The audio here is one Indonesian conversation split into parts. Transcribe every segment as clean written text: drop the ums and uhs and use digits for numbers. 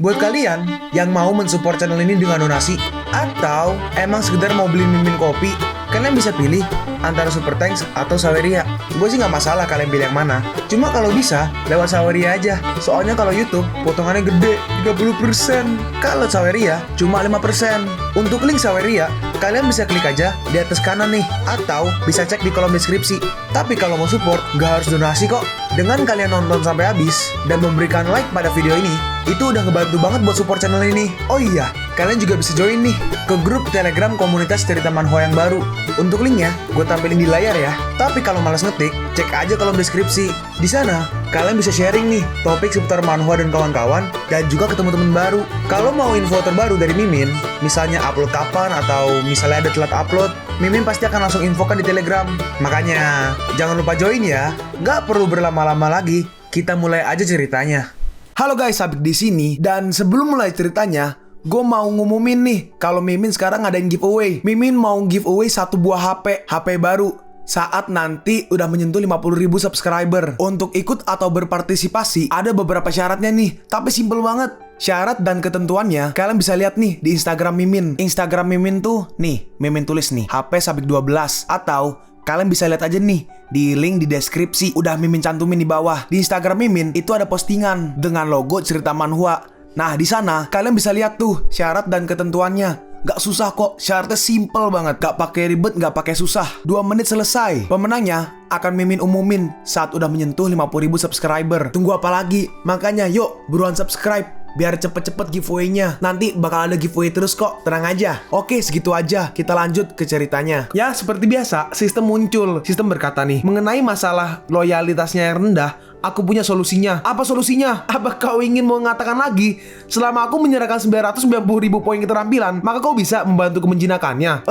Buat kalian yang mau mensupport channel ini dengan donasi, atau emang sekedar mau beli mimin kopi, kalian bisa pilih antara Super Thanks atau Saweria. Gue sih nggak masalah kalian pilih yang mana. Cuma kalau bisa, lewat Saweria aja. Soalnya kalau YouTube, potongannya gede, 30%. Kalau Saweria, cuma 5%. Untuk link Saweria, kalian bisa klik aja di atas kanan nih. Atau bisa cek di kolom deskripsi. Tapi kalau mau support, nggak harus donasi kok. Dengan kalian nonton sampai habis, dan memberikan like pada video ini, itu udah ngebantu banget buat support channel ini. Oh iya, kalian juga bisa join nih ke grup Telegram komunitas cerita manhwa yang baru. Untuk linknya, gue tampilin di layar ya. Tapi kalau malas ngetik, cek aja kolom deskripsi. Di sana, kalian bisa sharing nih topik seputar manhwa dan kawan-kawan, dan juga ketemu teman baru. Kalau mau info terbaru dari Mimin, misalnya upload kapan atau misalnya ada telat upload, Mimin pasti akan langsung infokan di Telegram. Makanya, jangan lupa join ya. Nggak perlu berlama-lama lagi, kita mulai aja ceritanya. Halo guys, Sabik di sini, dan sebelum mulai ceritanya, gue mau ngumumin nih kalau Mimin sekarang ngadain giveaway. Mimin mau giveaway satu buah HP baru saat nanti udah menyentuh 50.000 subscriber. Untuk ikut atau berpartisipasi ada beberapa syaratnya nih, tapi simple banget. Syarat dan ketentuannya kalian bisa lihat nih di Instagram Mimin. Instagram Mimin tuh nih, Mimin tulis nih HP Sabik 12, atau kalian bisa lihat aja nih di link di deskripsi, udah Mimin cantumin di bawah. Di Instagram Mimin itu ada postingan dengan logo cerita manhwa. Nah, di sana kalian bisa lihat tuh syarat dan ketentuannya. Gak susah kok, syaratnya simple banget. Gak pakai ribet, gak pakai susah. 2 menit selesai. Pemenangnya akan Mimin umumin saat udah menyentuh 50.000 subscriber. Tunggu apa lagi? Makanya yuk, buruan subscribe biar cepet-cepet giveaway-nya. Nanti bakal ada giveaway terus kok, tenang aja. Oke, segitu aja, kita lanjut ke ceritanya. Ya, seperti biasa, sistem muncul. Sistem berkata nih, mengenai masalah loyalitasnya yang rendah, aku punya solusinya. Apa solusinya? Apa kau ingin mengatakan lagi, selama aku menyerahkan 990.000 poin keterampilan, maka kau bisa membantuku menjinakkannya?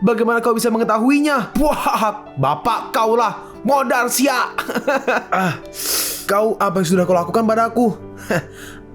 Bagaimana kau bisa mengetahuinya? Wah, bapak kau lah, modal sia. Kau apa yang sudah kau lakukan padaku?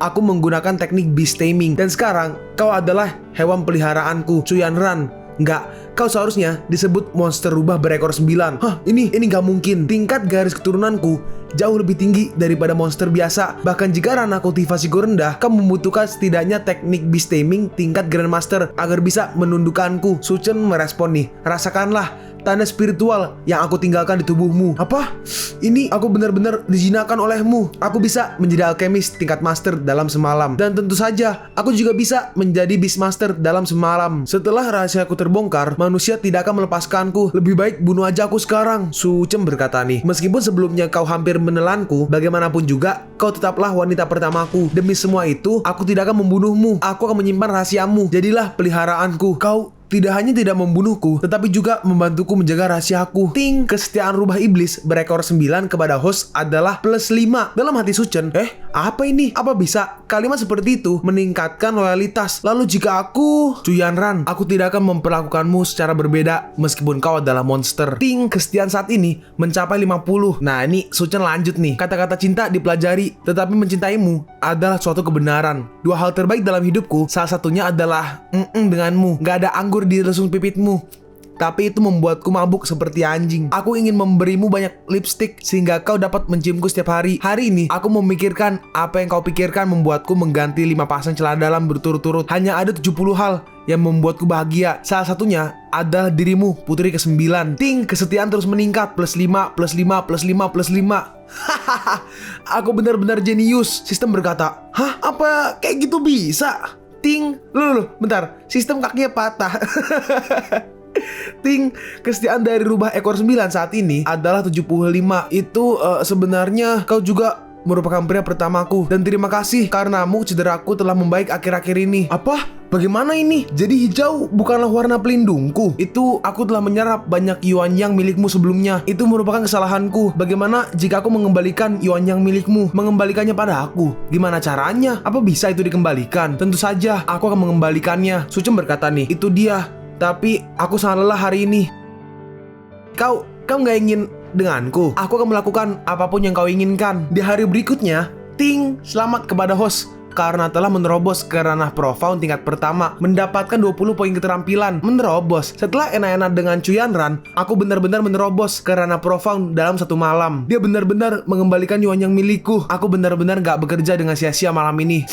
Aku menggunakan teknik beast taming. Dan sekarang, kau adalah hewan peliharaanku, Cuyanran. Enggak, kau seharusnya disebut monster rubah berekor 9. Ini gak mungkin. Tingkat garis keturunanku jauh lebih tinggi daripada monster biasa. Bahkan jika ranah kultivasiku rendah, kau membutuhkan setidaknya teknik beast taming tingkat grandmaster agar bisa menundukkanku. Suchen merespon nih, rasakanlah tanda spiritual yang aku tinggalkan di tubuhmu. Apa? Ini aku benar-benar dijinakkan olehmu. Aku bisa menjadi alkemis tingkat master dalam semalam. Dan tentu saja, aku juga bisa menjadi beastmaster dalam semalam. Setelah rahasiaku terbongkar, manusia tidak akan melepaskanku. Lebih baik bunuh aja aku sekarang, Suchen berkata nih. Meskipun sebelumnya kau hampir menelanku, bagaimanapun juga, kau tetaplah wanita pertamaku. Demi semua itu, aku tidak akan membunuhmu. Aku akan menyimpan rahasiamu. Jadilah peliharaanku. Kau tidak hanya tidak membunuhku, tetapi juga membantuku menjaga rahasiaku. Ting, kesetiaan rubah iblis berekor 9 kepada host adalah +5. Dalam hati Suchen, apa ini? Apa bisa kalimat seperti itu meningkatkan loyalitas? Lalu jika aku, Cuyanran, aku tidak akan memperlakukanmu secara berbeda meskipun kau adalah monster. Ting, kesetiaan saat ini mencapai 50. Nah, ini Suchen lanjut nih. Kata-kata cinta dipelajari, tetapi mencintaimu adalah suatu kebenaran. 2 hal terbaik dalam hidupku, salah satunya adalah denganmu. Gak ada anggur di lesung pipitmu, tapi itu membuatku mabuk seperti anjing. Aku ingin memberimu banyak lipstick sehingga kau dapat menciumku setiap hari. Hari ini aku memikirkan apa yang kau pikirkan membuatku mengganti 5 pasang celana dalam berturut-turut. Hanya ada 70 hal yang membuatku bahagia. Salah satunya adalah dirimu, putri ke-9. Ting, kesetiaan terus meningkat, +5, +5, +5, +5. Hahaha, aku benar-benar jenius, sistem berkata. Hah? Apa kayak gitu bisa? Ting, bentar, sistem kakinya patah. Ting, kesetiaan dari rubah ekor 9 saat ini adalah 75. Itu sebenarnya kau juga merupakan pria pertamaku. Dan terima kasih karenamu cederaku telah membaik akhir-akhir ini. Apa? Bagaimana ini? Jadi hijau bukanlah warna pelindungku. Itu aku telah menyerap banyak yuan yang milikmu sebelumnya. Itu merupakan kesalahanku. Bagaimana jika aku mengembalikan yuan yang milikmu? Mengembalikannya pada aku. Gimana caranya? Apa bisa itu dikembalikan? Tentu saja aku akan mengembalikannya. Suchen berkata nih, itu dia. Tapi aku sangat lelah hari ini. Kau nggak ingin denganku? Aku akan melakukan apapun yang kau inginkan. Di hari berikutnya, Ting, selamat kepada host karena telah menerobos ke ranah profound tingkat pertama, mendapatkan 20 poin keterampilan. Menerobos. Setelah enak-enak dengan Cuyanran, aku benar-benar menerobos ke ranah profound dalam 1 malam. Dia benar-benar mengembalikan yuan yang milikku. Aku benar-benar gak bekerja dengan sia-sia malam ini.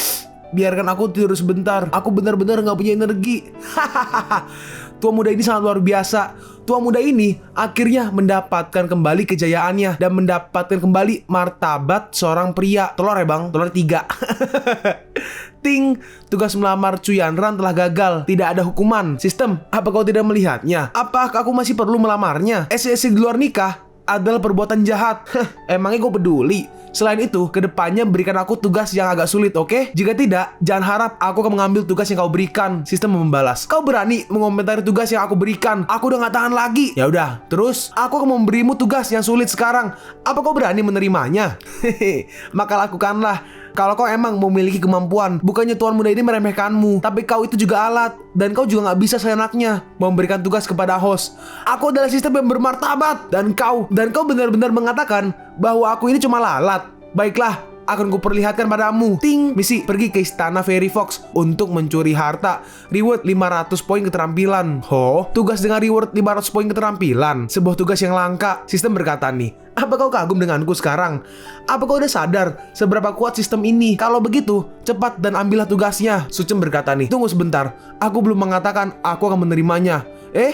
biarkan aku tidur sebentar. Aku benar-benar gak punya energi. Hahaha. Tua muda ini sangat luar biasa. Tua muda ini akhirnya mendapatkan kembali kejayaannya dan mendapatkan kembali martabat seorang pria. Telur ya bang, telur 3. Ting, tugas melamar Chu Yanran telah gagal. Tidak ada hukuman. Sistem, apa kau tidak melihatnya? Apakah aku masih perlu melamarnya? Esi-esi di luar nikah adalah perbuatan jahat. Emangnya gue peduli? Selain itu, kedepannya berikan aku tugas yang agak sulit, oke? Jika tidak, jangan harap aku akan mengambil tugas yang kau berikan. Sistem membalas. Kau berani mengomentari tugas yang aku berikan? Aku udah gak tahan lagi. Ya udah, terus aku akan memberimu tugas yang sulit sekarang. Apa kau berani menerimanya? Maka lakukanlah. Kalau kau emang memiliki kemampuan, bukannya tuan muda ini meremehkanmu, tapi kau itu juga alat, dan kau juga gak bisa seenaknya memberikan tugas kepada host. Aku adalah sistem yang bermartabat, dan kau benar-benar mengatakan bahwa aku ini cuma lalat. Baiklah, akan kuperlihatkan padamu. Ting, misi pergi ke istana Fairy Fox untuk mencuri harta. Reward 500 poin keterampilan. Tugas dengan reward 500 poin keterampilan. Sebuah tugas yang langka. Sistem berkata nih, apa kau kagum denganku sekarang? Apa kau udah sadar seberapa kuat sistem ini? Kalau begitu, cepat dan ambillah tugasnya. Sucem berkata nih, tunggu sebentar. Aku belum mengatakan aku akan menerimanya.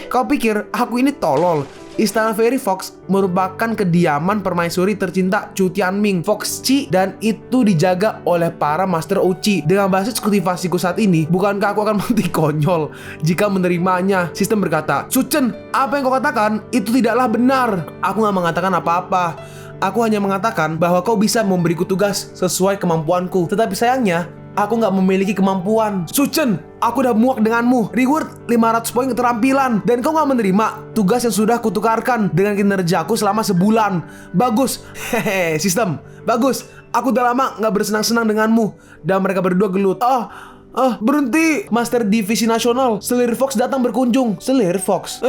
Kau pikir aku ini tolol? Istana Fairy Fox merupakan kediaman permaisuri tercinta Chu Tianming, Fox Chi, dan itu dijaga oleh para Master Uchi. Dengan bahasa kultivasiku saat ini, bukankah aku akan mati konyol jika menerimanya? Sistem berkata, Suchen, apa yang kau katakan itu tidaklah benar. Aku gak mengatakan apa-apa. Aku hanya mengatakan bahwa kau bisa memberiku tugas sesuai kemampuanku. Tetapi sayangnya, aku gak memiliki kemampuan. Suchen, aku udah muak denganmu. Reward 500 poin keterampilan. Dan kau gak menerima tugas yang sudah kutukarkan dengan kinerjaku selama sebulan. Bagus. Hehe, sistem. Bagus. Aku udah lama gak bersenang-senang denganmu. Dan mereka berdua gelut. Berhenti. Master Divisi Nasional Selir Fox datang berkunjung. Selir Fox?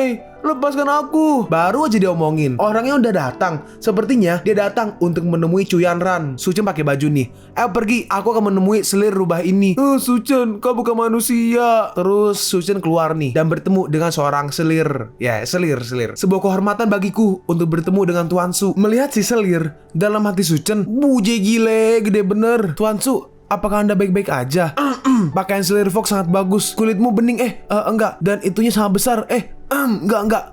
Lepaskan aku. Baru aja diomongin, orangnya udah datang. Sepertinya dia datang untuk menemui Chu Yanran. Suchen pakai baju nih. Pergi, aku akan menemui selir rubah ini. Suchen, kau bukan manusia. Terus Suchen keluar nih dan bertemu dengan seorang selir. Ya, selir. Sebuah kehormatan bagiku untuk bertemu dengan Tuan Su. Melihat si selir, dalam hati Suchen, buje gile, gede bener. Tuan Su, apakah Anda baik-baik aja? Pakaian selir Fox sangat bagus. Kulitmu bening. Enggak. Dan itunya sangat besar. Enggak.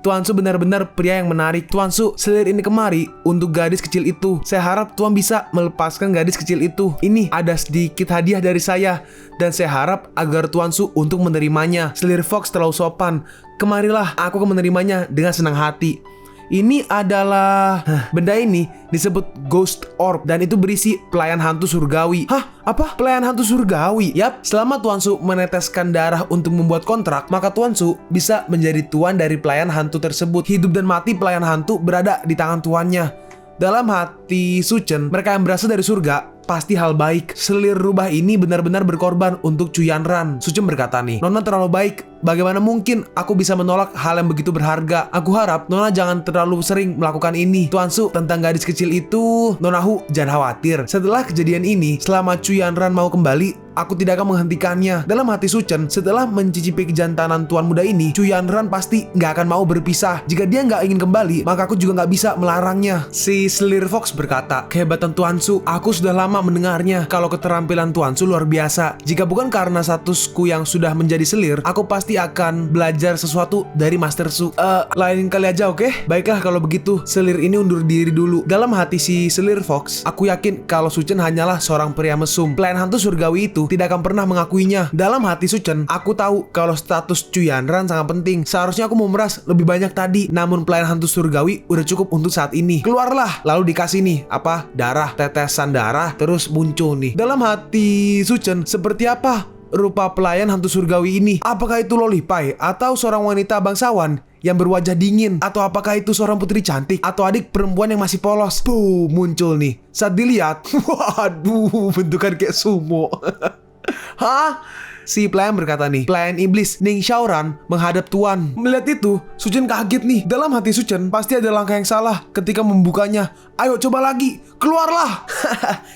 Tuan Su benar-benar pria yang menarik. Tuan Su, selir ini kemari untuk gadis kecil itu. Saya harap Tuan bisa melepaskan gadis kecil itu. Ini ada sedikit hadiah dari saya, dan saya harap agar Tuan Su untuk menerimanya. Selir Fox terlalu sopan. Kemarilah, aku akan menerimanya dengan senang hati. Ini adalah benda ini disebut Ghost Orb, dan itu berisi pelayan hantu surgawi. Apa? Pelayan hantu surgawi? Yap, selama Tuan Su meneteskan darah untuk membuat kontrak, maka Tuan Su bisa menjadi tuan dari pelayan hantu tersebut. Hidup dan mati pelayan hantu berada di tangan tuannya. Dalam hati Suchen, mereka yang berasal dari surga pasti hal baik. Selir rubah ini benar-benar berkorban untuk Chu Yanran. Suchen berkata nih, Nona terlalu baik. Bagaimana mungkin aku bisa menolak hal yang begitu berharga? Aku harap Nona jangan terlalu sering melakukan ini. Tuan Su, tentang gadis kecil itu, Nona Hu, jangan khawatir. Setelah kejadian ini, selama Chu Yanran mau kembali, aku tidak akan menghentikannya. Dalam hati Suchen, setelah mencicipi kejantanan tuan muda ini, Chu Yanran pasti nggak akan mau berpisah. Jika dia nggak ingin kembali, maka aku juga nggak bisa melarangnya. Si Selir Fox berkata, kehebatan Tuan Su, aku sudah lama mendengarnya. Kalau keterampilan Tuan Su luar biasa. Jika bukan karena statusku yang sudah menjadi selir, aku pasti akan belajar sesuatu dari Master Su. Lain kali aja, oke? Baiklah kalau begitu, selir ini undur diri dulu. Dalam hati si Selir Fox, aku yakin kalau Suchen hanyalah seorang pria mesum. Pelayan hantu surgawi itu tidak akan pernah mengakuinya. Dalam hati Suchen, aku tahu kalau status Chu Yanran sangat penting. Seharusnya aku memeras lebih banyak tadi, namun pelayan hantu surgawi udah cukup untuk saat ini. Keluarlah, lalu dikasih nih, darah, tetesan darah, terus muncul nih. Dalam hati Suchen, seperti apa rupa pelayan hantu surgawi ini? Apakah itu Lolipai atau seorang wanita bangsawan yang berwajah dingin? Atau apakah itu seorang putri cantik atau adik perempuan yang masih polos? Muncul nih. Saat dilihat, waduh, bentukan kayak sumo. Si pelayan berkata nih, pelayan iblis Ning Xiaoran menghadap Tuan. Melihat itu, Suchen kaget nih. Dalam hati Suchen, pasti ada langkah yang salah ketika membukanya. Ayo coba lagi, keluarlah.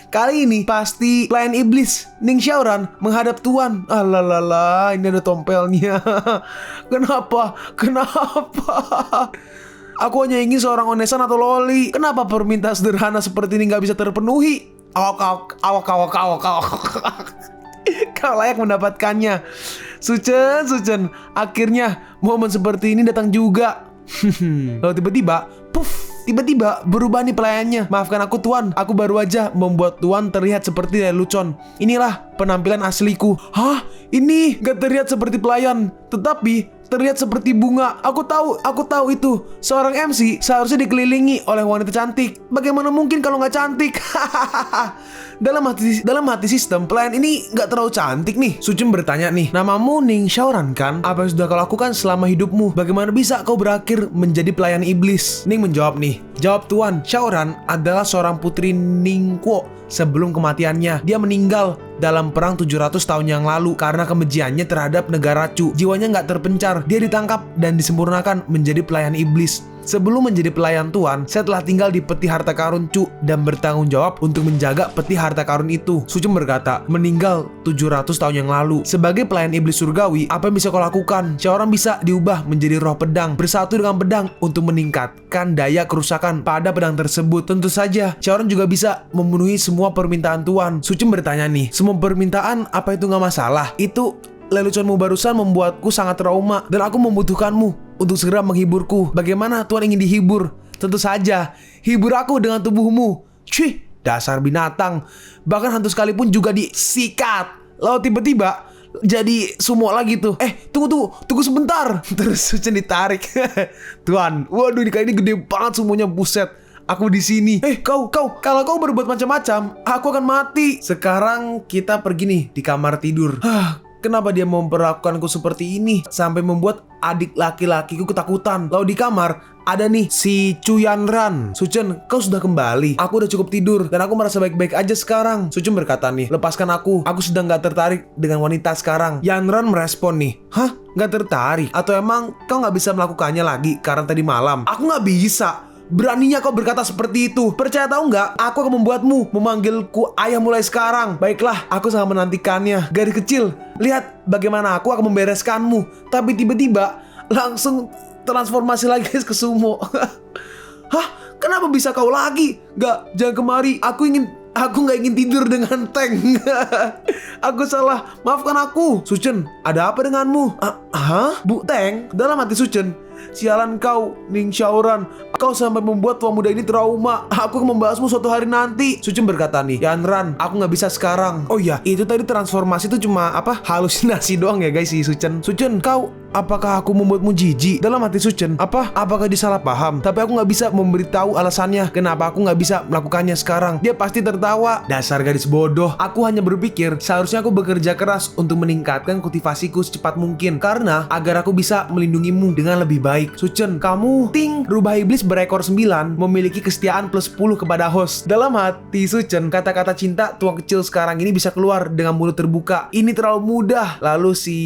Kali ini pasti pelayan iblis Ning Xiaoran menghadap Tuan. Alalala, ini ada tompelnya. Kenapa? Aku hanya ingin seorang onesan atau loli. Kenapa permintaan sederhana seperti ini gak bisa terpenuhi? Kau layak mendapatkannya. Suchen, akhirnya momen seperti ini datang juga. Lalu tiba-tiba berubah nih pelayannya. Maafkan aku tuan, aku baru aja membuat tuan terlihat seperti lelucon. Inilah penampilan asliku. Hah? Ini gak terlihat seperti pelayan, tetapi terlihat seperti bunga. Aku tahu itu. Seorang MC seharusnya dikelilingi oleh wanita cantik. Bagaimana mungkin kalau nggak cantik? Dalam hati sistem, pelayan ini nggak terlalu cantik nih. Suchen bertanya nih, namamu Ning Xiaoran kan? Apa yang sudah kau lakukan selama hidupmu? Bagaimana bisa kau berakhir menjadi pelayan iblis? Ning menjawab nih, jawab tuan, Xiaoran adalah seorang putri Ning Kuo. Sebelum kematiannya, dia meninggal dalam perang 700 tahun yang lalu karena kebenciannya terhadap negara Chu. Jiwanya nggak terpencar, dia ditangkap dan disempurnakan menjadi pelayan iblis. Sebelum menjadi pelayan tuan, saya telah tinggal di peti harta karun Chu dan bertanggung jawab untuk menjaga peti harta karun itu. Suchen berkata, meninggal 700 tahun yang lalu. Sebagai pelayan iblis surgawi, apa yang bisa kau lakukan? Seorang bisa diubah menjadi roh pedang, bersatu dengan pedang untuk meningkatkan daya kerusakan pada pedang tersebut. Tentu saja, seorang juga bisa memenuhi semua permintaan tuan. Suchen bertanya nih, semua permintaan apa itu nggak masalah? Itu leluconmu barusan membuatku sangat trauma dan aku membutuhkanmu untuk segera menghiburku. Bagaimana tuan ingin dihibur? Tentu saja, hibur aku dengan tubuhmu. Cih, dasar binatang. Bahkan hantu sekalipun juga disikat. Lalu tiba-tiba jadi sumo lagi tuh. Tunggu sebentar. Terus Suchen ditarik. Tuan, waduh, kali ini gede banget sumonya, buset. Aku di sini. Kau, kalau kau berbuat macam-macam, aku akan mati. Sekarang kita pergi nih di kamar tidur. Kenapa dia memperlakukanku seperti ini sampai membuat adik laki-lakiku ketakutan? Lalu di kamar ada nih si Chu Yanran. Suchen, kau sudah kembali. Aku udah cukup tidur dan aku merasa baik-baik aja sekarang. Suchen berkata nih, lepaskan aku sudah gak tertarik dengan wanita sekarang. Yanran merespon nih, hah? Gak tertarik? Atau emang kau gak bisa melakukannya lagi karena tadi malam? Aku gak bisa. Beraninya kau berkata seperti itu. Percaya tahu nggak? Aku akan membuatmu memanggilku ayah mulai sekarang. Baiklah, aku sangat menantikannya. Gadis kecil, lihat bagaimana aku akan membereskanmu. Tapi tiba-tiba langsung transformasi lagi ke sumo. Hah? Kenapa bisa kau lagi? Gak, jangan kemari. Aku nggak ingin tidur dengan Tank. Aku salah. Maafkan aku. Suchen, ada apa denganmu? Hah? Bu Tank? Dalam hati Suchen, sialan kau, Ning Xiaoran. Kau sampai membuat tua muda ini trauma. Aku akan membahasmu suatu hari nanti. Suchen berkata nih, Yanran, aku nggak bisa sekarang. Oh iya, itu tadi transformasi itu cuma halusinasi doang ya guys si Suchen. Suchen, apakah aku membuatmu jijik? Dalam hati Suchen, apakah dia salah paham? Tapi aku nggak bisa memberitahu alasannya kenapa aku nggak bisa melakukannya sekarang. Dia pasti tertawa. Dasar gadis bodoh. Aku hanya berpikir seharusnya aku bekerja keras untuk meningkatkan kultivasiku secepat mungkin karena agar aku bisa melindungimu dengan lebih baik. Suchen, kamu rubah iblis berekor 9 memiliki kesetiaan plus 10 kepada host. Dalam hati Suchen, kata-kata cinta tuan kecil sekarang ini bisa keluar dengan mulut terbuka. Ini terlalu mudah. Lalu si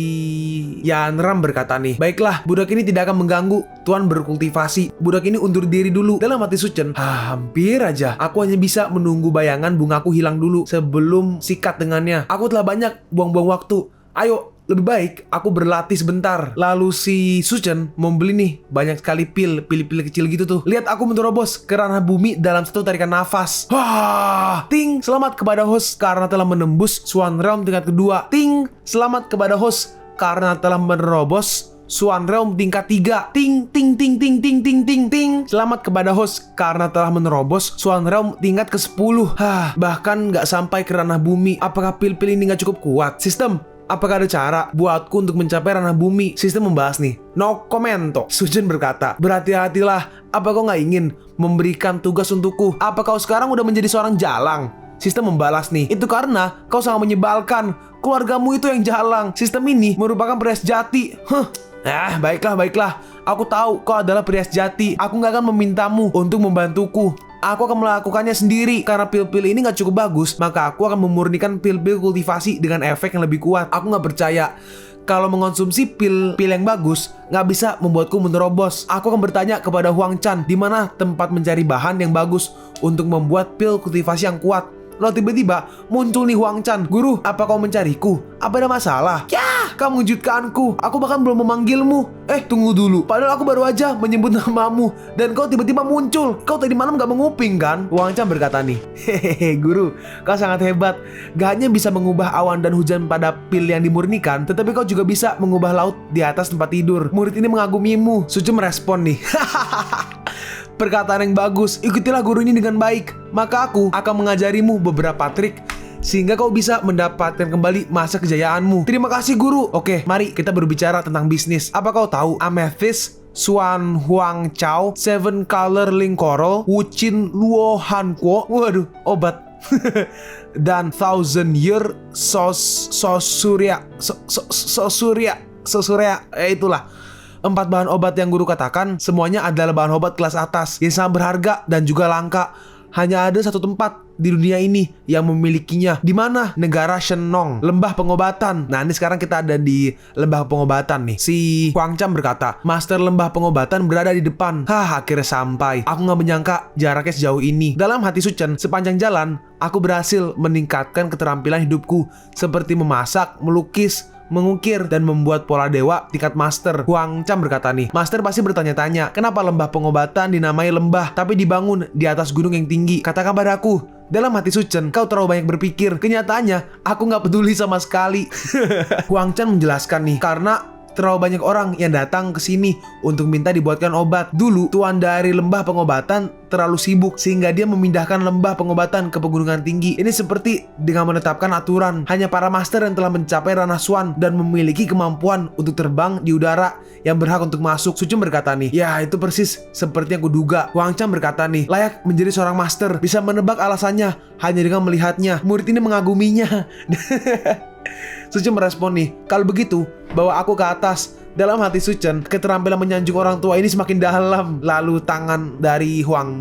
Yanran berkata nih, baiklah, budak ini tidak akan mengganggu tuan berkultivasi. Budak ini undur diri dulu. Dalam hati Suchen, hampir aja. Aku hanya bisa menunggu bayangan bungaku hilang dulu sebelum sikat dengannya. Aku telah banyak buang-buang waktu. Ayo, lebih baik aku berlatih sebentar. Lalu si Suchen membeli nih banyak sekali pil kecil gitu tuh. Lihat aku menerobos ke ranah bumi dalam satu tarikan nafas. Selamat kepada host karena telah menembus Swan Realm tingkat kedua. Selamat kepada host karena telah menerobos Swan Realm tingkat 3. Selamat kepada host karena telah menerobos Swan Realm tingkat ke-10. Bahkan gak sampai ke ranah bumi. Apakah pil-pil ini gak cukup kuat? Sistem, apakah ada cara buatku untuk mencapai ranah bumi? Sistem membahas nih. No commento. Suchen berkata, berhati-hatilah. Apa kau gak ingin memberikan tugas untukku? Apa kau sekarang udah menjadi seorang jalang? Sistem membalas nih, itu karena kau sangat menyebalkan. Keluargamu itu yang jalang. Sistem ini merupakan pria sejati. Baiklah. Aku tahu kau adalah pria sejati. Aku gak akan memintamu untuk membantuku. Aku akan melakukannya sendiri. Karena pil-pil ini gak cukup bagus, maka aku akan memurnikan pil-pil kultivasi dengan efek yang lebih kuat. Aku gak percaya kalau mengonsumsi pil yang bagus gak bisa membuatku menerobos. Aku akan bertanya kepada Huang Chan di mana tempat mencari bahan yang bagus untuk membuat pil kultivasi yang kuat. Lalu tiba-tiba muncul nih Huang Chan. Guru, apa kau mencariku? Apa ada masalah? Ya, Kau mengejutkanku. Aku bahkan belum memanggilmu. Tunggu dulu. Padahal aku baru aja menyebut namamu dan kau tiba-tiba muncul. Kau tadi malam gak menguping kan? Wang Chan berkata nih, hehehe guru, kau sangat hebat. Gak hanya bisa mengubah awan dan hujan pada pil yang dimurnikan, tetapi kau juga bisa mengubah laut di atas tempat tidur. Murid ini mengagumimu. Suci merespon nih. Perkataan yang bagus, ikutilah guru ini dengan baik. Maka aku akan mengajarimu beberapa trik sehingga kau bisa mendapatkan kembali masa kejayaanmu. Terima kasih guru. Oke, mari kita berbicara tentang bisnis. Apa kau tahu amethyst, Swan Huang Chao, Seven Color Ling Coral, Wuchin Luo Han Kuo, waduh, obat. Dan Thousand Year Sosurya, itulah 4 bahan obat yang guru katakan. Semuanya adalah bahan obat kelas atas yang sangat berharga dan juga langka. Hanya ada satu tempat di dunia ini yang memilikinya. Di mana? Negara Shenong, lembah pengobatan. Nah, ini sekarang kita ada di lembah pengobatan nih. Si Huang Chan berkata, master lembah pengobatan berada di depan. Akhirnya sampai. Aku gak menyangka jaraknya sejauh ini. Dalam hati Suchen, sepanjang jalan aku berhasil meningkatkan keterampilan hidupku, seperti memasak, melukis, mengukir, dan membuat pola dewa tingkat master. Huang Chan berkata nih, master pasti bertanya-tanya, kenapa lembah pengobatan dinamai lembah tapi dibangun di atas gunung yang tinggi? Katakan padaku. Dalam hati Suchen, kau terlalu banyak berpikir. Kenyataannya, aku gak peduli sama sekali. Huang Chan menjelaskan nih, karena terlalu banyak orang yang datang ke sini untuk minta dibuatkan obat. Dulu, tuan dari lembah pengobatan terlalu sibuk sehingga dia memindahkan lembah pengobatan ke pegunungan tinggi. Ini seperti dengan menetapkan aturan. Hanya para master yang telah mencapai ranah Swan dan memiliki kemampuan untuk terbang di udara yang berhak untuk masuk. Suchen berkata nih, ya itu persis seperti yang kuduga. Huang Chan berkata nih, layak menjadi seorang master, bisa menebak alasannya hanya dengan melihatnya. Murid ini mengaguminya. Suchen merespon nih, kalau begitu bawa aku ke atas. Dalam hati Suchen, keterampilan menyanjung orang tua ini semakin dalam. Lalu tangan dari Huang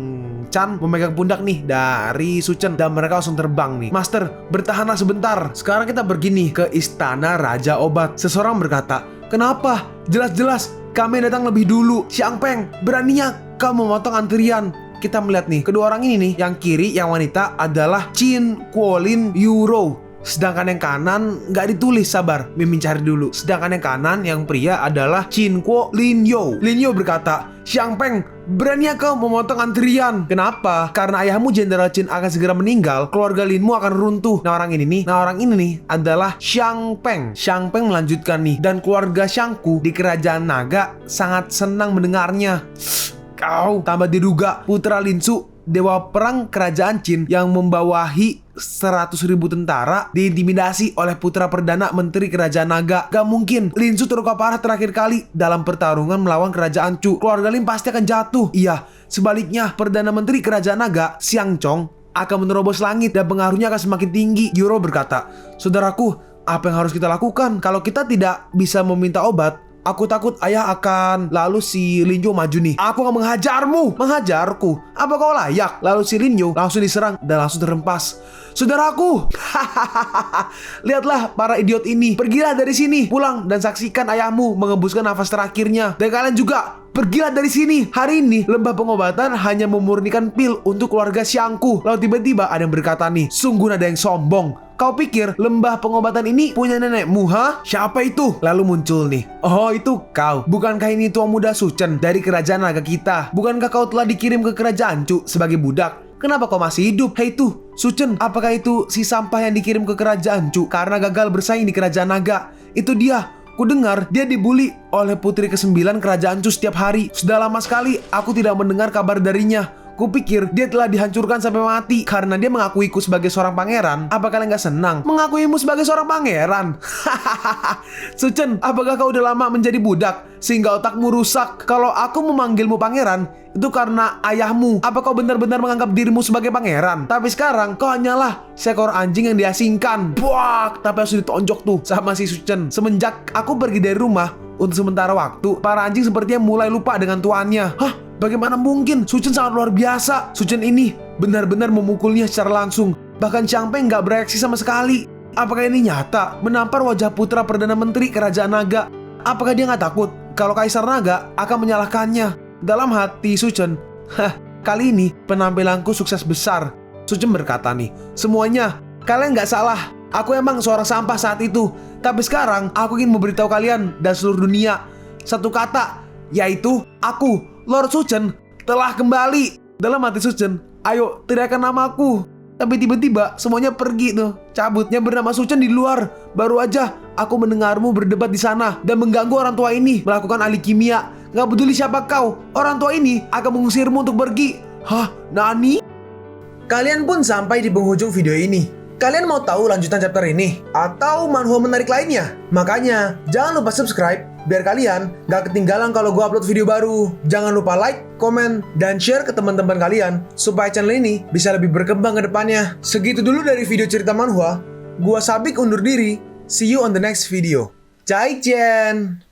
Chan memegang pundak nih dari Suchen dan mereka langsung terbang nih. Master, bertahanlah sebentar. Sekarang kita pergi nih ke istana Raja Obat. Seseorang berkata, kenapa? Jelas-jelas kami datang lebih dulu. Xiang Peng, beraninya kau memotong antrian. Kita melihat nih, kedua orang ini nih, yang kiri yang wanita adalah Qin Kuolin Yuro. Sedangkan yang kanan nggak ditulis, sabar, Mimin cari dulu. Sedangkan yang kanan, yang pria adalah Qin Kuo Lin Yo. Lin Yo berkata, Xiang Peng, beraninya kau memotong antrian. Kenapa? Karena ayahmu Jenderal Qin akan segera meninggal, keluarga Linmu akan runtuh. Nah orang ini nih adalah Xiang Peng. Xiang Peng melanjutkan nih, dan keluarga Xiangku di kerajaan naga sangat senang mendengarnya. Kau tambah diduga putra Linsu, dewa perang kerajaan Qin yang membawahi 100.000 tentara, diintimidasi oleh putra perdana menteri kerajaan naga. Gak mungkin. Linsu terluka parah terakhir kali dalam pertarungan melawan kerajaan Chu. Keluarga Lin pasti akan jatuh. Iya, sebaliknya perdana menteri kerajaan naga Xiang Chong akan menerobos langit dan pengaruhnya akan semakin tinggi. Yuro berkata, saudaraku, apa yang harus kita lakukan? Kalau kita tidak bisa meminta obat, aku takut ayah akan... Lalu si Linjo maju nih. Aku akan menghajarmu. Menghajarku? Apa kau layak? Lalu si Linjo langsung diserang dan langsung terhempas. Saudaraku, lihatlah para idiot ini. Pergilah dari sini. Pulang dan saksikan ayahmu mengembuskan nafas terakhirnya. Dan kalian juga, pergilah dari sini. Hari ini lembah pengobatan hanya memurnikan pil untuk keluarga Xiangku. Lalu tiba-tiba ada yang berkata nih, sungguh ada yang sombong. Kau pikir lembah pengobatan ini punya nenekmu, ha? Siapa itu? Lalu muncul nih, oh itu kau. Bukankah ini tua muda Suchen dari kerajaan naga kita? Bukankah kau telah dikirim ke kerajaan Chu sebagai budak? Kenapa kau masih hidup? Hei tuh, Suchen, apakah itu si sampah yang dikirim ke kerajaan Chu karena gagal bersaing di kerajaan naga? Itu dia. Kudengar dia dibully oleh putri ke-9 kerajaan Chu setiap hari. Sudah lama sekali aku tidak mendengar kabar darinya. Kupikir dia telah dihancurkan sampai mati karena dia mengakuiku sebagai seorang pangeran. Apa kalian gak senang mengakuimu sebagai seorang pangeran? Suchen, apakah kau udah lama menjadi budak sehingga otakmu rusak? Kalau aku memanggilmu pangeran, itu karena ayahmu. Apa kau benar-benar menganggap dirimu sebagai pangeran? Tapi sekarang kau hanyalah seekor anjing yang diasingkan. Buak, tapi harus ditonjok tuh sama si Suchen. Semenjak aku pergi dari rumah untuk sementara waktu, para anjing sepertinya mulai lupa dengan tuannya. Hah? Bagaimana mungkin? Suchen sangat luar biasa. Suchen ini benar-benar memukulnya secara langsung. Bahkan Xiang Peng gak bereaksi sama sekali. Apakah ini nyata? Menampar wajah putra Perdana Menteri Kerajaan Naga. Apakah dia gak takut kalau Kaisar Naga akan menyalahkannya? Dalam hati Suchen, kali ini penampilanku sukses besar. Suchen berkata nih, semuanya, kalian gak salah. Aku emang seorang sampah saat itu. Tapi sekarang aku ingin memberitahu kalian dan seluruh dunia satu kata, yaitu aku, Lord Suchen, telah kembali. Dalam hati Suchen, ayo teriakan namaku. Tapi tiba-tiba semuanya pergi tuh, cabutnya bernama Suchen di luar. Baru aja aku mendengarmu berdebat di sana dan mengganggu orang tua ini melakukan ahli kimia. Gak peduli siapa kau, orang tua ini akan mengusirmu untuk pergi. Hah? Nani? Kalian pun sampai di penghujung video ini. Kalian mau tahu lanjutan chapter ini? Atau manhwa menarik lainnya? Makanya, jangan lupa subscribe biar kalian gak ketinggalan kalau gue upload video baru. Jangan lupa like, komen, dan share ke teman-teman kalian supaya channel ini bisa lebih berkembang ke depannya. Segitu dulu dari video cerita manhwa. Gua Sabik undur diri. See you on the next video. Zaijian!